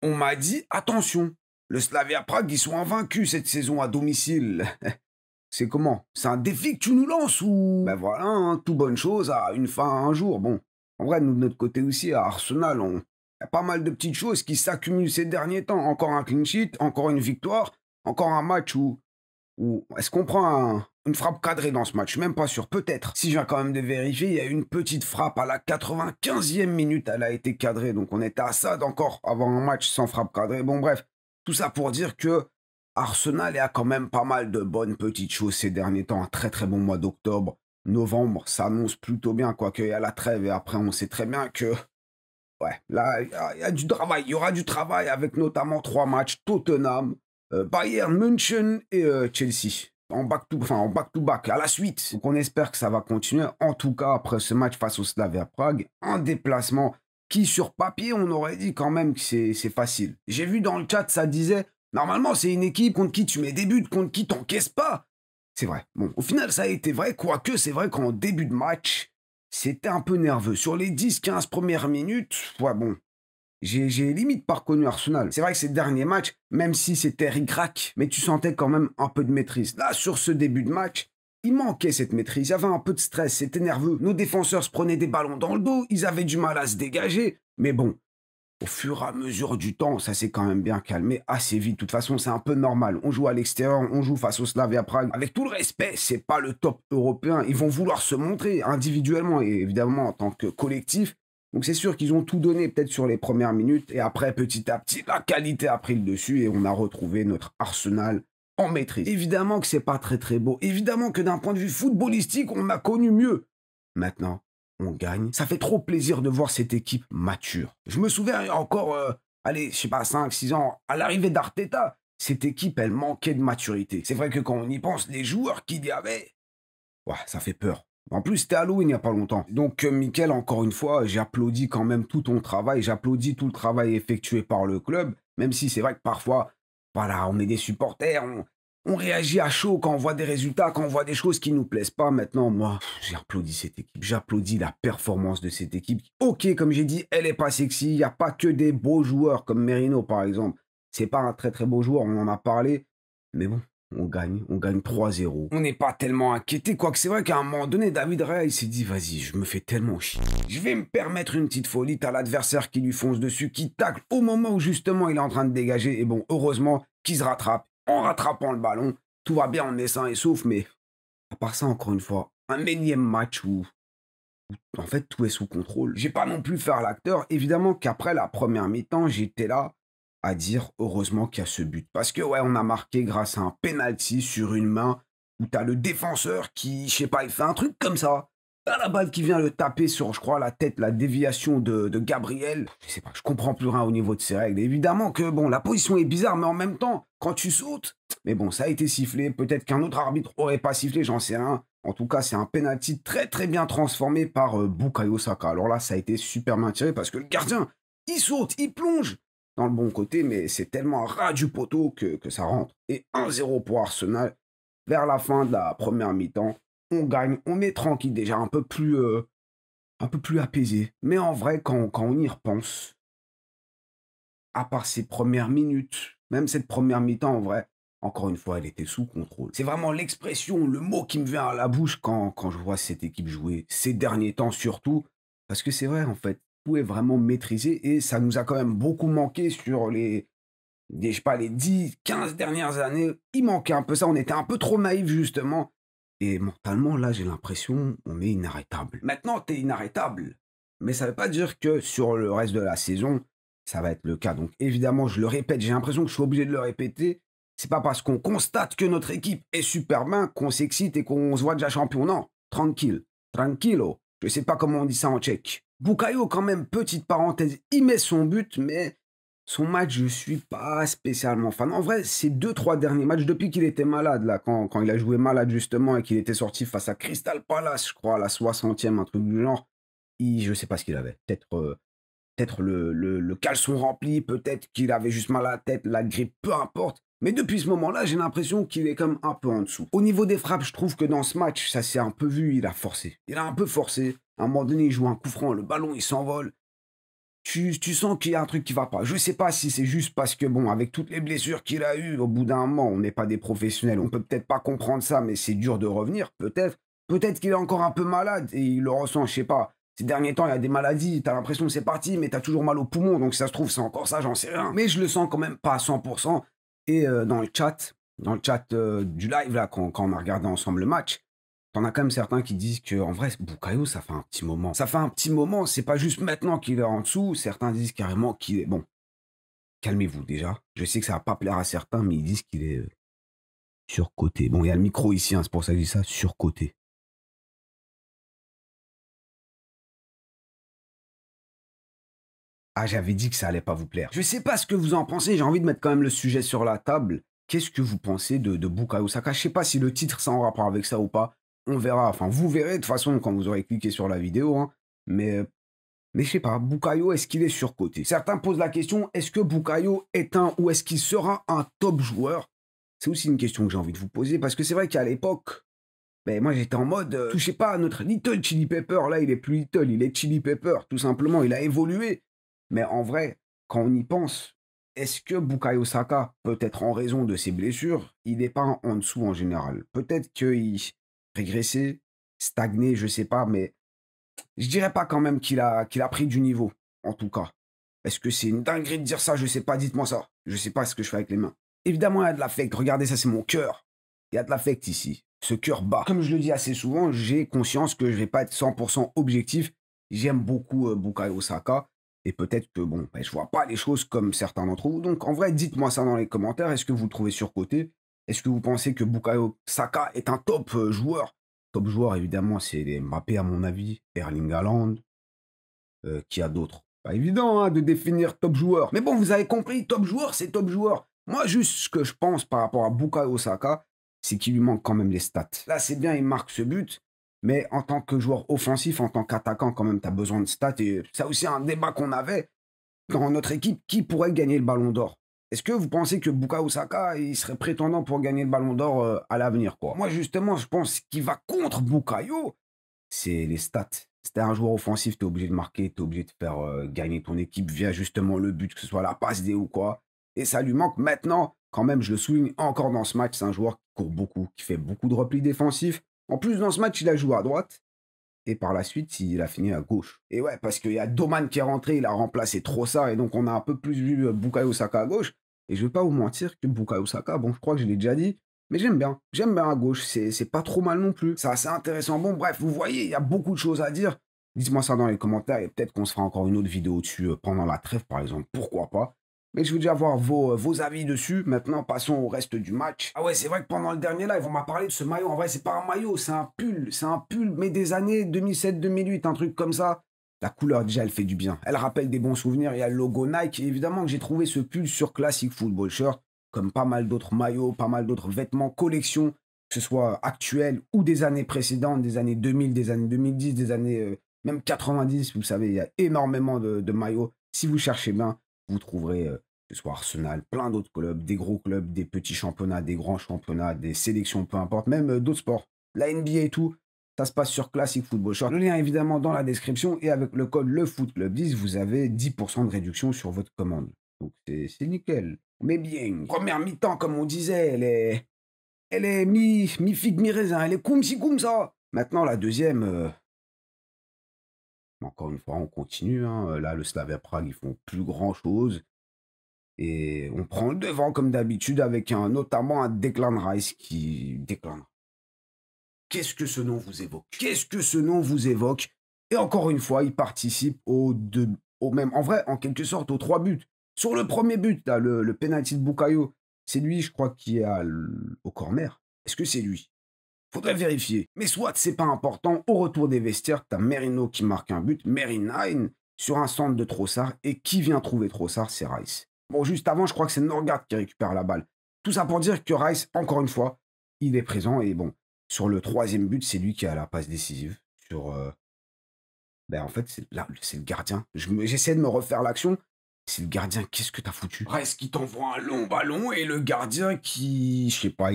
On m'a dit, attention, le Slavia Prague, ils sont invaincus cette saison à domicile. C'est comment? C'est un défi que tu nous lances ou? Ben voilà, hein, tout bonne chose a une fin un jour. Bon, en vrai, nous, de notre côté aussi, à Arsenal, y a pas mal de petites choses qui s'accumulent ces derniers temps. Encore un clean sheet, encore une victoire, encore un match où est-ce qu'on prend une frappe cadrée dans ce match? Je suis même pas sûr. Peut-être. Si je viens quand même de vérifier, il y a une petite frappe à la 95e minute. Elle a été cadrée. Donc on était à ça d'encore avoir un match sans frappe cadrée. Bon, bref. Tout ça pour dire que Arsenal a quand même pas mal de bonnes petites choses ces derniers temps. Un très très bon mois d'octobre. Novembre s'annonce plutôt bien, quoique il y a la trêve. Et après, on sait très bien que, ouais, là, il y a du travail. Il y aura du travail avec notamment 3 matchs. Tottenham, Bayern München et Chelsea. En back-to-back, à la suite. Donc on espère que ça va continuer. En tout cas, après ce match face au Slavia Prague, un déplacement qui, sur papier, on aurait dit quand même que c'est facile. J'ai vu dans le chat, ça disait, normalement, c'est une équipe contre qui tu mets des buts, contre qui t'encaisses pas. C'est vrai. Bon, au final, ça a été vrai, quoique c'est vrai qu'en début de match, c'était un peu nerveux. Sur les 10-15 premières minutes, ouais, bon, j'ai limite pas reconnu Arsenal. C'est vrai que ces derniers matchs, même si c'était ric-rac, mais tu sentais quand même un peu de maîtrise. Là, sur ce début de match, il manquait cette maîtrise. Il y avait un peu de stress, c'était nerveux. Nos défenseurs se prenaient des ballons dans le dos, ils avaient du mal à se dégager. Mais bon, au fur et à mesure du temps, ça s'est quand même bien calmé assez vite. De toute façon, c'est un peu normal. On joue à l'extérieur, on joue face au Slavia Prague. Avec tout le respect, c'est pas le top européen. Ils vont vouloir se montrer individuellement et évidemment en tant que collectif. Donc c'est sûr qu'ils ont tout donné peut-être sur les premières minutes. Et après, petit à petit, la qualité a pris le dessus et on a retrouvé notre Arsenal en maîtrise. Évidemment que c'est pas très très beau. Évidemment que d'un point de vue footballistique, on a connu mieux. Maintenant, on gagne. Ça fait trop plaisir de voir cette équipe mature. Je me souviens encore, allez, je sais pas, 5, 6 ans, à l'arrivée d'Arteta, cette équipe, elle manquait de maturité. C'est vrai que quand on y pense, les joueurs qu'il y avait, ouais, ça fait peur. En plus, c'était Halloween il n'y a pas longtemps. Donc, Mickaël, encore une fois, j'applaudis quand même tout ton travail. J'applaudis tout le travail effectué par le club, même si c'est vrai que parfois, voilà, on est des supporters, on réagit à chaud quand on voit des résultats, quand on voit des choses qui nous plaisent pas. Maintenant, moi, j'applaudis cette équipe. J'applaudis la performance de cette équipe. Ok, comme j'ai dit, elle est pas sexy. Il n'y a pas que des beaux joueurs comme Merino, par exemple. C'est pas un très très beau joueur, on en a parlé. Mais bon, on gagne 3-0. On n'est pas tellement inquiété, quoique c'est vrai qu'à un moment donné, David Raya, il s'est dit, vas-y, je me fais tellement chier. Je vais me permettre une petite folie, t'as l'adversaire qui lui fonce dessus, qui tacle au moment où justement il est en train de dégager, et bon, heureusement qu'il se rattrape. En rattrapant le ballon, tout va bien, on est sain et sauf, mais à part ça, encore une fois, un énième match où en fait tout est sous contrôle. J'ai pas non plus faire l'acteur. Évidemment qu'après la première mi-temps, j'étais là à dire heureusement qu'il y a ce but. Parce que ouais, on a marqué grâce à un penalty sur une main où t'as le défenseur qui, je sais pas, il fait un truc comme ça. T'as la balle qui vient le taper sur, je crois, la tête, la déviation de Gabriel. Je sais pas, je comprends plus rien au niveau de ces règles. Évidemment que, bon, la position est bizarre, mais en même temps, quand tu sautes, mais bon, ça a été sifflé. Peut-être qu'un autre arbitre aurait pas sifflé, j'en sais rien. En tout cas, c'est un penalty très très bien transformé par Bukayo Saka. Alors là, ça a été super bien tiré parce que le gardien, il saute, il plonge dans le bon côté, mais c'est tellement ras du poteau que ça rentre. Et 1-0 pour Arsenal. Vers la fin de la première mi-temps, on gagne, on est tranquille déjà, un peu plus apaisé. Mais en vrai, quand on y repense, à part ces premières minutes, même cette première mi-temps, en vrai, encore une fois, elle était sous contrôle. C'est vraiment l'expression, le mot qui me vient à la bouche quand je vois cette équipe jouer, ces derniers temps surtout, parce que c'est vrai, en fait, tout est vraiment maîtrisé et ça nous a quand même beaucoup manqué sur je sais pas, les 10, 15 dernières années. Il manquait un peu ça, on était un peu trop naïfs, justement. Et mentalement, là, j'ai l'impression, on est inarrêtable. Maintenant, t'es inarrêtable, mais ça veut pas dire que sur le reste de la saison, ça va être le cas. Donc évidemment, je le répète, j'ai l'impression que je suis obligé de le répéter. C'est pas parce qu'on constate que notre équipe est super bien qu'on s'excite et qu'on se voit déjà champion. Non, tranquille, tranquillo. Je sais pas comment on dit ça en tchèque. Bukayo, quand même, petite parenthèse, il met son but, mais son match, je suis pas spécialement fan. En vrai, ces 2, 3 derniers matchs, depuis qu'il était malade, là, quand il a joué malade justement et qu'il était sorti face à Crystal Palace, je crois, à la 60e, un truc du genre, je sais pas ce qu'il avait. Peut-être le caleçon rempli, peut-être qu'il avait juste mal à la tête, la grippe, peu importe. Mais depuis ce moment-là, j'ai l'impression qu'il est comme un peu en dessous. Au niveau des frappes, je trouve que dans ce match, ça s'est un peu vu, il a forcé. Il a un peu forcé. À un moment donné, il joue un coup franc, le ballon, il s'envole. tu sens qu'il y a un truc qui va pas. Je sais pas si c'est juste parce que, bon, avec toutes les blessures qu'il a eues, au bout d'un moment, on n'est pas des professionnels. On peut peut-être pas comprendre ça, mais c'est dur de revenir, peut-être. Peut-être qu'il est encore un peu malade et il le ressent, je sais pas. Ces derniers temps, il y a des maladies, t'as l'impression que c'est parti, mais t'as toujours mal au poumon, donc si ça se trouve, c'est encore ça, j'en sais rien. Mais je le sens quand même pas à 100%. Et dans le chat du live, là, quand on a regardé ensemble le match, t'en as quand même certains qui disent que en vrai, Bukayo, ça fait un petit moment. Ça fait un petit moment, c'est pas juste maintenant qu'il est en dessous. Certains disent carrément qu'il est... Bon, calmez-vous déjà. Je sais que ça va pas plaire à certains, mais ils disent qu'il est surcoté. Bon, il y a le micro ici, hein, c'est pour ça que je dis ça, surcoté. Ah, j'avais dit que ça allait pas vous plaire. Je sais pas ce que vous en pensez, j'ai envie de mettre quand même le sujet sur la table. Qu'est-ce que vous pensez de Bukayo Saka? Je sais pas si le titre, c'est en rapport avec ça ou pas. On verra, enfin, vous verrez de toute façon quand vous aurez cliqué sur la vidéo, hein. Mais je sais pas, Bukayo, est-ce qu'il est surcoté? Certains posent la question, est-ce que Bukayo est un ou est-ce qu'il sera un top joueur? C'est aussi une question que j'ai envie de vous poser parce que c'est vrai qu'à l'époque, ben moi j'étais en mode, touchez pas à notre Little Chili Pepper, là il est plus Little, il est Chili Pepper, tout simplement, il a évolué. Mais en vrai, quand on y pense, est-ce que Bukayo Saka, peut-être en raison de ses blessures, il n'est pas en dessous en général? Peut-être qu'il régressait, stagné, je sais pas, mais je dirais pas quand même qu'il a pris du niveau, en tout cas. Est-ce que c'est une dinguerie de dire ça? Je sais pas, dites-moi ça. Je sais pas ce que je fais avec les mains. Évidemment, il y a de l'affect. Regardez, ça, c'est mon cœur. Il y a de l'affect ici. Ce cœur bat. Comme je le dis assez souvent, j'ai conscience que je vais pas être 100% objectif. J'aime beaucoup Bukayo Saka. Et peut-être que, bon, ben, je vois pas les choses comme certains d'entre vous. Donc, en vrai, dites-moi ça dans les commentaires. Est-ce que vous le trouvez surcoté? Est-ce que vous pensez que Bukayo Saka est un top joueur? Top joueur, évidemment, c'est les Mbappé, à mon avis, Erling Haaland, qui a d'autres. Pas évident hein, de définir top joueur. Mais bon, vous avez compris, top joueur, c'est top joueur. Moi, juste ce que je pense par rapport à Bukayo Saka, c'est qu'il lui manque quand même les stats. Là, c'est bien, il marque ce but, mais en tant que joueur offensif, en tant qu'attaquant, quand même, tu as besoin de stats. Et ça aussi, un débat qu'on avait dans notre équipe, qui pourrait gagner le ballon d'or? Est-ce que vous pensez que Bukayo Saka, il serait prétendant pour gagner le ballon d'or à l'avenir, quoi? Moi, justement, je pense qu'il va contre Bukayo, c'est les stats. Si t'es un joueur offensif, t'es obligé de marquer, t'es obligé de faire gagner ton équipe via justement le but, que ce soit la passe D ou quoi. Et ça lui manque maintenant, quand même, je le souligne encore dans ce match, c'est un joueur qui court beaucoup, qui fait beaucoup de replis défensifs. En plus, dans ce match, il a joué à droite. Et par la suite, il a fini à gauche. Et ouais, parce qu'il y a Doman qui est rentré, il a remplacé Trossard, et donc on a un peu plus vu Bukayo Saka à gauche. Et je vais pas vous mentir que Bukayo Saka, bon, je crois que je l'ai déjà dit, mais j'aime bien. J'aime bien à gauche, c'est pas trop mal non plus. C'est assez intéressant. Bon, bref, vous voyez, il y a beaucoup de choses à dire. Dites-moi ça dans les commentaires, et peut-être qu'on se fera encore une autre vidéo dessus pendant la trêve, par exemple. Pourquoi pas? Mais je veux déjà avoir vos avis dessus. Maintenant, passons au reste du match. Ah ouais, c'est vrai que pendant le dernier live, on m'a parlé de ce maillot. En vrai, c'est pas un maillot, c'est un pull. C'est un pull, mais des années 2007-2008, un truc comme ça. La couleur, déjà, elle fait du bien. Elle rappelle des bons souvenirs. Il y a le logo Nike. Et évidemment que j'ai trouvé ce pull sur Classic Football Shirt, comme pas mal d'autres maillots, pas mal d'autres vêtements, collections, que ce soit actuels ou des années précédentes, des années 2000, des années 2010, des années même 90. Vous savez, il y a énormément de maillots. Si vous cherchez bien, vous trouverez, que ce soit Arsenal, plein d'autres clubs, des gros clubs, des petits championnats, des grands championnats, des sélections, peu importe, même d'autres sports, la NBA et tout. Ça se passe sur Classic Football Short. Le lien évidemment dans la description et avec le code LeFootClub10, vous avez 10% de réduction sur votre commande. Donc c'est nickel. Mais bien, première mi-temps, comme on disait, elle est mi-figue, mi-raisin, elle est comme ça. Maintenant, la deuxième, encore une fois, on continue. Hein. Là, le Slavia Prague, ils font plus grand-chose. Et on prend le devant comme d'habitude avec notamment un Declan Rice qui déclare. Qu'est-ce que ce nom vous évoque? Qu'est-ce que ce nom vous évoque? Et encore une fois, il participe au même, en vrai, en quelque sorte, aux 3 buts. Sur le premier but, là, le penalty de Bukayo, c'est lui, je crois, qui est au corner. Est-ce que c'est lui? Faudrait vérifier. Mais soit c'est pas important, au retour des vestiaires, t'as Merino qui marque un but, Merinain, sur un centre de Trossard, et qui vient trouver Trossard? C'est Rice. Bon, juste avant, je crois que c'est Norgard qui récupère la balle. Tout ça pour dire que Rice, encore une fois, il est présent, et bon, sur le troisième but, c'est lui qui a la passe décisive. Ben en fait, c'est le gardien. J'essaie de me refaire l'action. C'est le gardien, qu'est-ce que t'as foutu? Rice qui t'envoie un long ballon, et le gardien qui, je sais pas,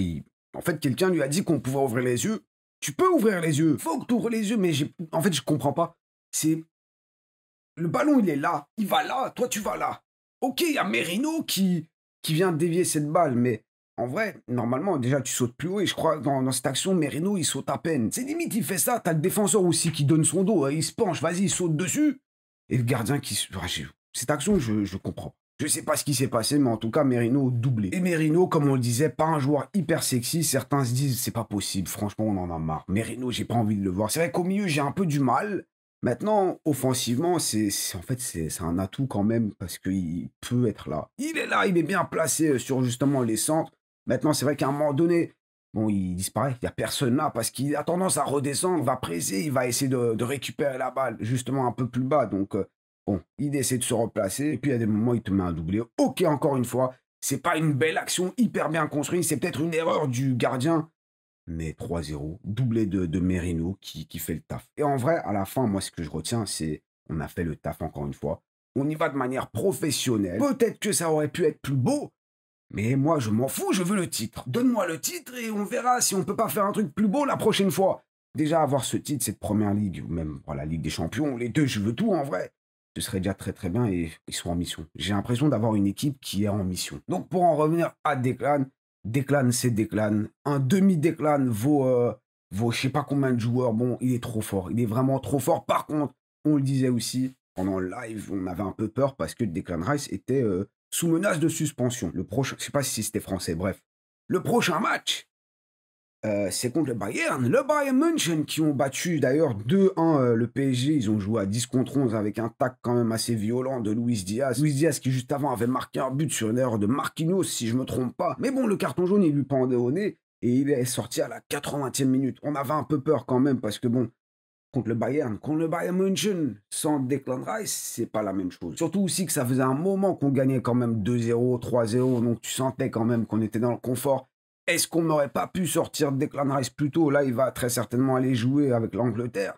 en fait, quelqu'un lui a dit qu'on pouvait ouvrir les yeux. Tu peux ouvrir les yeux. Faut que tu ouvres les yeux, mais en fait, je comprends pas. C'est Le ballon, il est là. Il va là. Toi, tu vas là. Ok, il y a Merino qui vient dévier cette balle, mais en vrai, normalement, déjà, tu sautes plus haut. Et je crois que dans cette action, Merino, il saute à peine. C'est limite, il fait ça. T'as le défenseur aussi qui donne son dos. Il se penche, vas-y, il saute dessus. Et le gardien qui... Cette action, je comprends. Je sais pas ce qui s'est passé, mais en tout cas, Merino doublé. Et Merino, comme on le disait, pas un joueur hyper sexy. Certains se disent, c'est pas possible. Franchement, on en a marre. Merino, j'ai pas envie de le voir. C'est vrai qu'au milieu, j'ai un peu du mal. Maintenant, offensivement, en fait, c'est un atout quand même parce qu'il peut être là. Il est là, il est bien placé sur justement les centres. Maintenant, c'est vrai qu'à un moment donné, bon, il disparaît. Il n'y a personne là parce qu'il a tendance à redescendre, il va presser, il va essayer de récupérer la balle justement un peu plus bas. Donc, bon, il essaie de se replacer. Et puis, il y a des moments, il te met un doublé. Ok, encore une fois, c'est pas une belle action hyper bien construite. C'est peut-être une erreur du gardien. Mais 3-0, doublé de Merino qui fait le taf. Et en vrai, à la fin, moi, ce que je retiens, c'est on a fait le taf encore une fois. On y va de manière professionnelle. Peut-être que ça aurait pu être plus beau, mais moi, je m'en fous, je veux le titre. Donne-moi le titre et on verra si on peut pas faire un truc plus beau la prochaine fois. Déjà, avoir ce titre, cette première ligue, ou même la Ligue des Champions, les deux, je veux tout en vrai. Ce serait déjà très très bien et ils sont en mission. J'ai l'impression d'avoir une équipe qui est en mission. Donc, pour en revenir à Declan, Declan, c'est Declan. Un demi-Declan vaut je sais pas combien de joueurs. Bon, il est trop fort. Il est vraiment trop fort. Par contre, on le disait aussi, pendant le live, on avait un peu peur parce que Declan Rice était sous menace de suspension. Le prochain, je sais pas si c'était français, bref. Le prochain match, c'est contre le Bayern München qui ont battu d'ailleurs 2-1 le PSG. Ils ont joué à 10 contre 11 avec un tac quand même assez violent de Luis Diaz. Luis Diaz qui juste avant avait marqué un but sur une erreur de Marquinhos si je me trompe pas. Mais bon, le carton jaune il lui pendait au nez et il est sorti à la 80e minute. On avait un peu peur quand même parce que bon, contre le Bayern München sans Declan Rice, c'est pas la même chose. Surtout aussi que ça faisait un moment qu'on gagnait quand même 2-0, 3-0, donc tu sentais quand même qu'on était dans le confort. Est-ce qu'on n'aurait pas pu sortir Declan Rice plus tôt? Là, il va très certainement aller jouer avec l'Angleterre.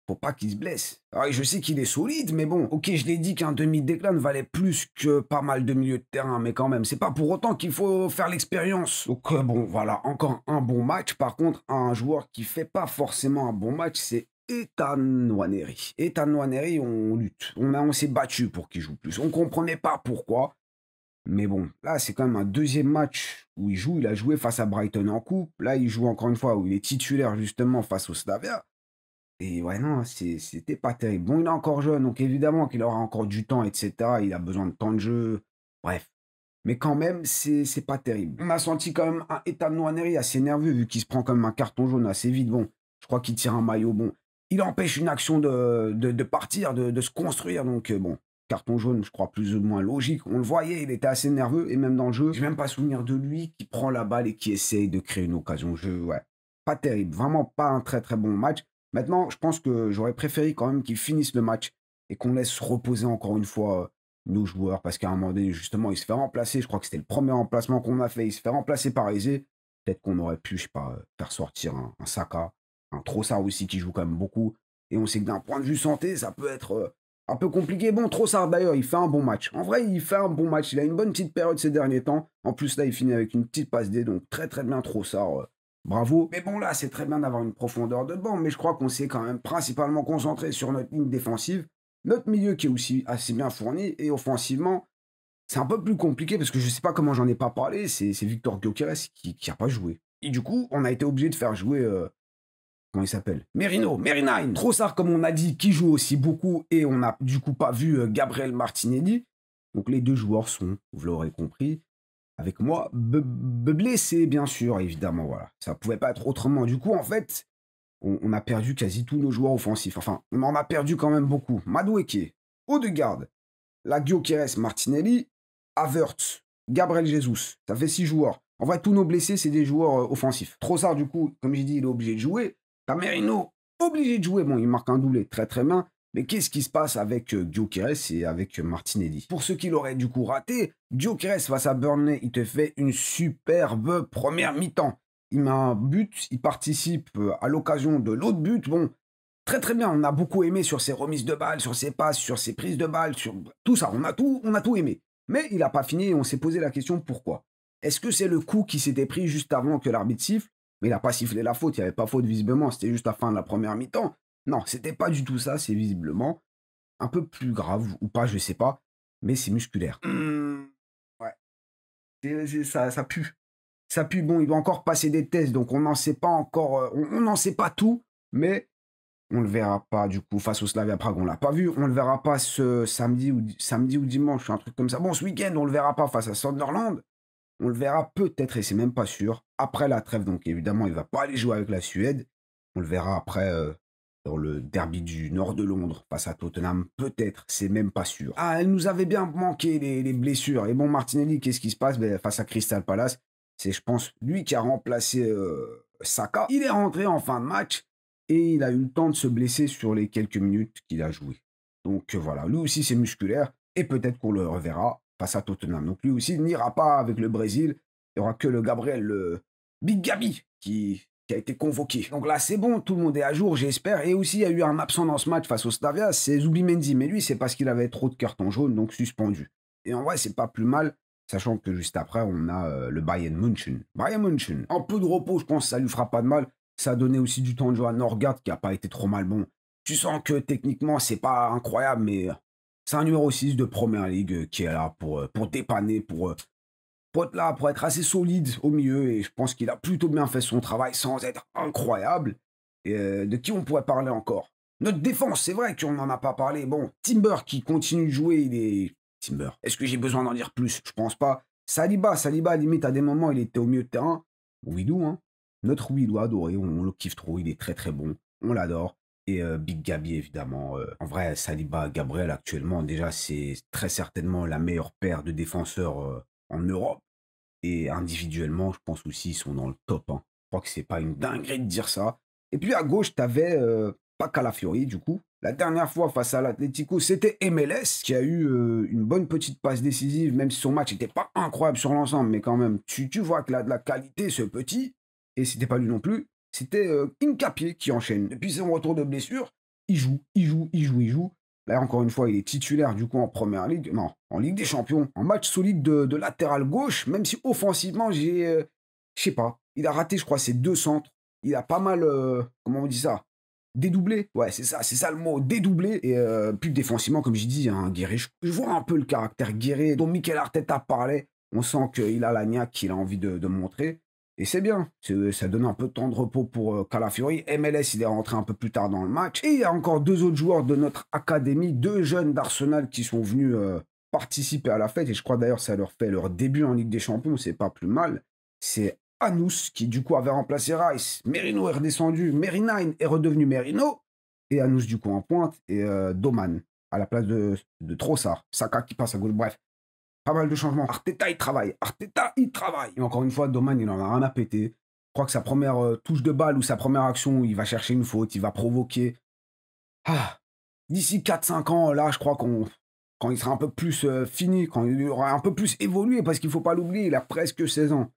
Faut pas qu'il se blesse. Alors, je sais qu'il est solide, mais bon, ok, je l'ai dit qu'un demi-Declan valait plus que pas mal de milieux de terrain, mais quand même, c'est pas pour autant qu'il faut faire l'expérience. Donc bon, voilà, encore un bon match. Par contre, un joueur qui fait pas forcément un bon match, c'est Ethan Nwaneri. Ethan Nwaneri, on lutte. On s'est battu pour qu'il joue plus. On comprenait pas pourquoi. Mais bon, là, c'est quand même un deuxième match où il joue. Il a joué face à Brighton en coupe. Là, il joue encore une fois où il est titulaire justement face au Slavia. Et ouais, non, c'était pas terrible. Bon, il est encore jeune, donc évidemment qu'il aura encore du temps, etc. Il a besoin de temps de jeu. Bref. Mais quand même, c'est pas terrible. On a senti quand même un Ethan Nwaneri assez nerveux, vu qu'il se prend quand même un carton jaune assez vite. Bon, je crois qu'il tire un maillot. Bon, il empêche une action de partir, de se construire. Donc, bon, carton jaune, je crois plus ou moins logique. On le voyait, il était assez nerveux. Et même dans le jeu, j'ai même pas souvenir de lui qui prend la balle et qui essaye de créer une occasion. Ouais, pas terrible. Vraiment pas un très très bon match. Maintenant, je pense que j'aurais préféré quand même qu'ils finissent le match et qu'on laisse reposer encore une fois nos joueurs, parce qu'à un moment donné, justement, il se fait remplacer. Je crois que c'était le premier remplacement qu'on a fait. Il se fait remplacer par Eze. Peut-être qu'on aurait pu, je sais pas, faire sortir un Saka, un Trossard aussi qui joue quand même beaucoup. Et on sait que d'un point de vue santé, ça peut être un peu compliqué. Bon, Trossard d'ailleurs, il fait un bon match. En vrai, il fait un bon match. Il a une bonne petite période ces derniers temps. En plus, là, il finit avec une petite passe D. Donc, très très bien Trossard. Bravo. Mais bon, là, c'est très bien d'avoir une profondeur de banc, mais je crois qu'on s'est quand même principalement concentré sur notre ligne défensive, notre milieu qui est aussi assez bien fourni, et offensivement, c'est un peu plus compliqué parce que je sais pas comment j'en ai pas parlé, c'est Victor Gyökeres qui a pas joué. Et du coup, on a été obligé de faire jouer, comment il s'appelle? Merinine. Trossard, comme on a dit, qui joue aussi beaucoup, et on n'a du coup pas vu Gabriel Martinelli. Donc les deux joueurs sont, vous l'aurez compris, avec moi, blessé, bien sûr, évidemment, voilà. Ça pouvait pas être autrement. Du coup, en fait, on a perdu quasi tous nos joueurs offensifs. Enfin, on en a perdu quand même beaucoup. Madueke, Odegaard, la Gyökeres, Martinelli, Havertz, Gabriel Jesus. Ça fait 6 joueurs. En vrai, tous nos blessés, c'est des joueurs offensifs. Trossard, du coup, comme j'ai dit, il est obligé de jouer. Camerino, obligé de jouer. Bon, il marque un doublé, très très bien. Mais qu'est-ce qui se passe avec Gyökeres et avec Martinelli? Pour ceux qui l'auraient du coup raté, Gyökeres face à Burnley, il te fait une superbe première mi-temps. Il met un but, il participe à l'occasion de l'autre but. Bon, très très bien, on a beaucoup aimé sur ses remises de balles, sur ses passes, sur ses prises de balles, sur tout ça, on a tout aimé. Mais il n'a pas fini et on s'est posé la question pourquoi. Est-ce que c'est le coup qui s'était pris juste avant que l'arbitre siffle? Mais il n'a pas sifflé la faute, il n'y avait pas faute visiblement, c'était juste la fin de la première mi-temps. Non, c'était pas du tout ça, c'est visiblement un peu plus grave ou pas, je sais pas, mais c'est musculaire. Ouais, ça pue. Ça pue. Bon, il doit encore passer des tests, donc on n'en sait pas encore, on n'en sait pas tout, mais on le verra pas du coup face au Slavia Prague, on l'a pas vu. On le verra pas ce samedi ou dimanche, un truc comme ça. Bon, ce week-end, on le verra pas face à Sunderland. On le verra peut-être, et c'est même pas sûr, après la trêve. Donc évidemment, il va pas aller jouer avec la Suède. On le verra après dans le derby du nord de Londres face à Tottenham. Peut-être, c'est même pas sûr. Ah, elle nous avait bien manqué les blessures. Et bon, Martinelli, qu'est-ce qui se passe face à Crystal Palace? C'est, je pense, lui qui a remplacé Saka. Il est rentré en fin de match et il a eu le temps de se blesser sur les quelques minutes qu'il a joué. Donc voilà, lui aussi c'est musculaire et peut-être qu'on le reverra face à Tottenham. Donc lui aussi n'ira pas avec le Brésil. Il n'y aura que le Gabriel, le Big Gabi qui a été convoqué. Donc là c'est bon, tout le monde est à jour, j'espère. Et aussi il y a eu un absent dans ce match face au Slavia, c'est Zubimendi. Mais lui c'est parce qu'il avait trop de cartons jaunes, donc suspendu. Et en vrai c'est pas plus mal, sachant que juste après on a le Bayern München. Bayern München, un peu de repos, je pense que ça lui fera pas de mal. Ça a donné aussi du temps de jouer à Norgard qui n'a pas été trop mal. Bon, tu sens que techniquement, c'est pas incroyable, mais c'est un numéro 6 de Première Ligue qui est là pour dépanner, pour être là, pour être assez solide au milieu. Et je pense qu'il a plutôt bien fait son travail sans être incroyable. Et de qui on pourrait parler encore? Notre défense, c'est vrai qu'on n'en a pas parlé. Bon, Timber qui continue de jouer, il est... Timber. Est-ce que j'ai besoin d'en dire plus? Je pense pas. Saliba, limite, à des moments, il était au milieu de terrain. Ouidou, hein. Notre Willow adoré, on le kiffe trop, il est très très bon, on l'adore. Et Big Gabi évidemment. En vrai, Saliba, Gabriel actuellement, déjà c'est très certainement la meilleure paire de défenseurs en Europe. Et individuellement, je pense aussi ils sont dans le top, hein. Je crois que c'est pas une dinguerie de dire ça. Et puis à gauche, t'avais pas Calafiori du coup. La dernière fois face à l'Atlético, c'était MLS qui a eu une bonne petite passe décisive, même si son match n'était pas incroyable sur l'ensemble, mais quand même, tu vois qu'il a de la qualité ce petit. Et c'était pas lui non plus, c'était Hincapié qui enchaîne. Depuis son retour de blessure, il joue. Là, encore une fois, il est titulaire du coup en Première Ligue, non, en Ligue des Champions, en match solide de latéral gauche, même si offensivement, je sais pas, il a raté, je crois, ses 2 centres. Il a pas mal, comment on dit ça? Dédoublé. Ouais, c'est ça le mot, dédoublé. Et puis défensivement, comme j'ai dit, hein, Guéret, je vois un peu le caractère Guéret dont Mikel Arteta parlait. On sent qu'il a la niaque qu'il a envie de montrer. Et c'est bien, ça donne un peu de temps de repos pour Calafiori. MLS, il est rentré un peu plus tard dans le match. Et il y a encore 2 autres joueurs de notre académie, 2 jeunes d'Arsenal qui sont venus participer à la fête. Et je crois d'ailleurs ça leur fait leur début en Ligue des Champions, c'est pas plus mal. C'est Anous qui du coup avait remplacé Rice. Merino est redescendu, Merinain est redevenu Merino. Et Anous du coup en pointe. Et Doman à la place de Trossard. Saka qui passe à gauche, bref. Pas mal de changements. Arteta, il travaille. Et encore une fois, Doman, il en a rien à péter. Je crois que sa première touche de balle ou sa première action, il va chercher une faute, il va provoquer. Ah, d'ici 4-5 ans, là, je crois quand il sera un peu plus fini, quand il aura un peu plus évolué, parce qu'il ne faut pas l'oublier, il a presque 16 ans.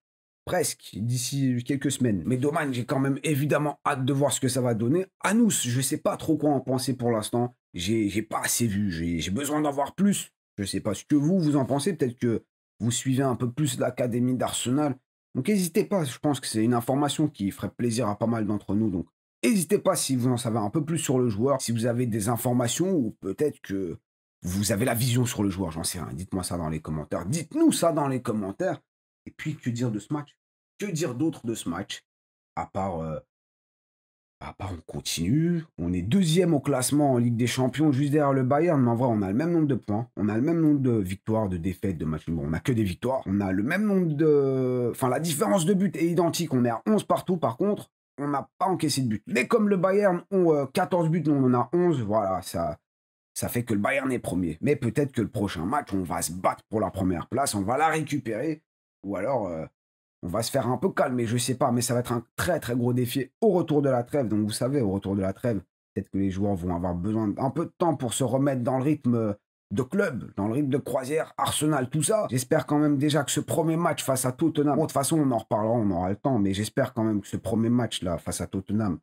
Presque, d'ici quelques semaines. Mais Doman, j'ai quand même évidemment hâte de voir ce que ça va donner. Anous, je ne sais pas trop quoi en penser pour l'instant. J'ai pas assez vu, j'ai besoin d'en voir plus. Je ne sais pas ce que vous en pensez. Peut-être que vous suivez un peu plus l'académie d'Arsenal. Donc n'hésitez pas, je pense que c'est une information qui ferait plaisir à pas mal d'entre nous. Donc n'hésitez pas si vous en savez un peu plus sur le joueur, si vous avez des informations ou peut-être que vous avez la vision sur le joueur, j'en sais rien. Dites-moi ça dans les commentaires. Dites-nous ça dans les commentaires. Et puis, que dire de ce match? Que dire d'autre de ce match? À part on continue. On est 2e au classement en Ligue des Champions, juste derrière le Bayern. Mais en vrai, on a le même nombre de points. On a le même nombre de victoires, de défaites, de matchs. Bon, on n'a que des victoires. On a le même nombre de... Enfin, la différence de buts est identique. On est à 11 partout. Par contre, on n'a pas encaissé de but. Mais comme le Bayern ont 14 buts, nous, on en a 11. Voilà, ça fait que le Bayern est premier. Mais peut-être que le prochain match, on va se battre pour la première place. On va la récupérer. Ou alors... on va se faire un peu calmer, je sais pas, mais ça va être un très très gros défi au retour de la trêve. Donc vous savez, au retour de la trêve, peut-être que les joueurs vont avoir besoin d'un peu de temps pour se remettre dans le rythme de club, dans le rythme de croisière, Arsenal, tout ça. J'espère quand même déjà que ce premier match face à Tottenham, bon, de toute façon on en reparlera, on aura le temps, mais j'espère quand même que ce premier match là face à Tottenham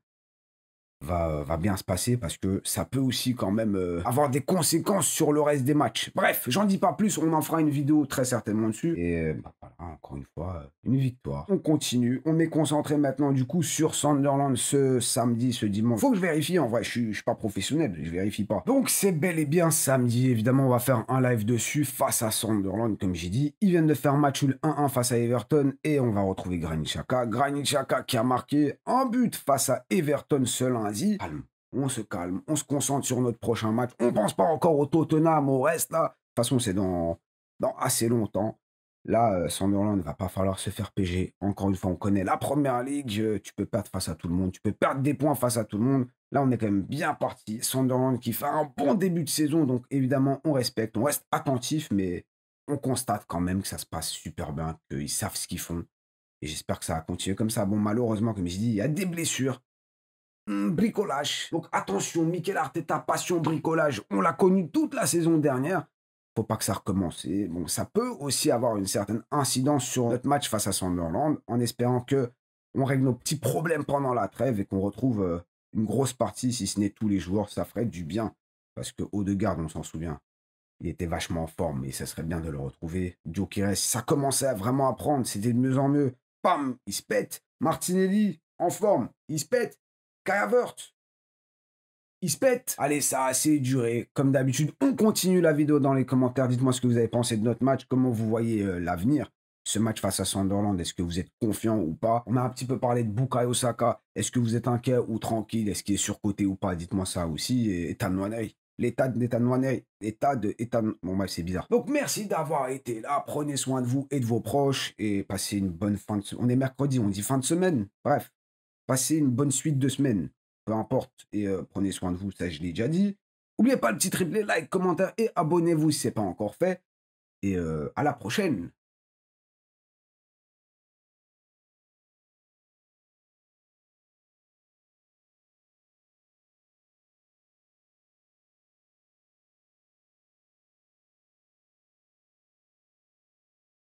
va bien se passer parce que ça peut aussi quand même avoir des conséquences sur le reste des matchs. Bref, j'en dis pas plus, on en fera une vidéo très certainement dessus. Et voilà, encore une fois, une victoire. On continue, on est concentré maintenant du coup sur Sunderland ce samedi, ce dimanche. Faut que je vérifie, en vrai, je suis pas professionnel, je vérifie pas. Donc c'est bel et bien samedi, évidemment on va faire un live dessus face à Sunderland, comme j'ai dit. Ils viennent de faire match nul 1-1 face à Everton et on va retrouver Granit Xhaka. Granit Xhaka qui a marqué un but face à Everton ce lundi. Calme, on se concentre sur notre prochain match. On pense pas encore au Tottenham, au reste là. De toute façon c'est dans assez longtemps. Là, Sunderland, il ne va pas falloir se faire PG. Encore une fois, on connaît la première ligue. Tu peux perdre face à tout le monde. Tu peux perdre des points face à tout le monde. Là, on est quand même bien parti. Sunderland qui fait un bon début de saison. Donc, évidemment, on respecte. On reste attentif. Mais on constate quand même que ça se passe super bien. Qu'ils savent ce qu'ils font. Et j'espère que ça va continuer comme ça. Bon, malheureusement, comme je dis, il y a des blessures. Bricolage. Donc, attention, Mikel Arteta, passion bricolage. On l'a connu toute la saison dernière. Faut pas que ça recommence. Et bon, ça peut aussi avoir une certaine incidence sur notre match face à Sunderland, en espérant que on règle nos petits problèmes pendant la trêve et qu'on retrouve une grosse partie, si ce n'est tous les joueurs, ça ferait du bien. Parce que Odegaard, on s'en souvient, il était vachement en forme et ça serait bien de le retrouver. Gyökeres, ça commençait à vraiment à prendre, c'était de mieux en mieux. Pam, il se pète. Martinelli, en forme, il se pète. Kai Havertz, il se pète. Allez, ça a assez duré. Comme d'habitude, on continue la vidéo dans les commentaires. Dites-moi ce que vous avez pensé de notre match, comment vous voyez l'avenir. Ce match face à Sunderland, est-ce que vous êtes confiant ou pas? On a un petit peu parlé de Bukayo Saka. Est-ce que vous êtes inquiet ou tranquille? Est-ce qu'il est surcoté ou pas? Dites-moi ça aussi. Et Ethan Nwaneri. L'état d'Ethan Nwaneri. Bon, bah, c'est bizarre. Donc, merci d'avoir été là. Prenez soin de vous et de vos proches. Et passez une bonne fin de semaine. On est mercredi, on dit fin de semaine. Bref, passez une bonne suite de semaine. Peu importe, et prenez soin de vous, ça je l'ai déjà dit. N'oubliez pas le petit triplé, like, commentaire et abonnez-vous si ce n'est pas encore fait. Et à la prochaine.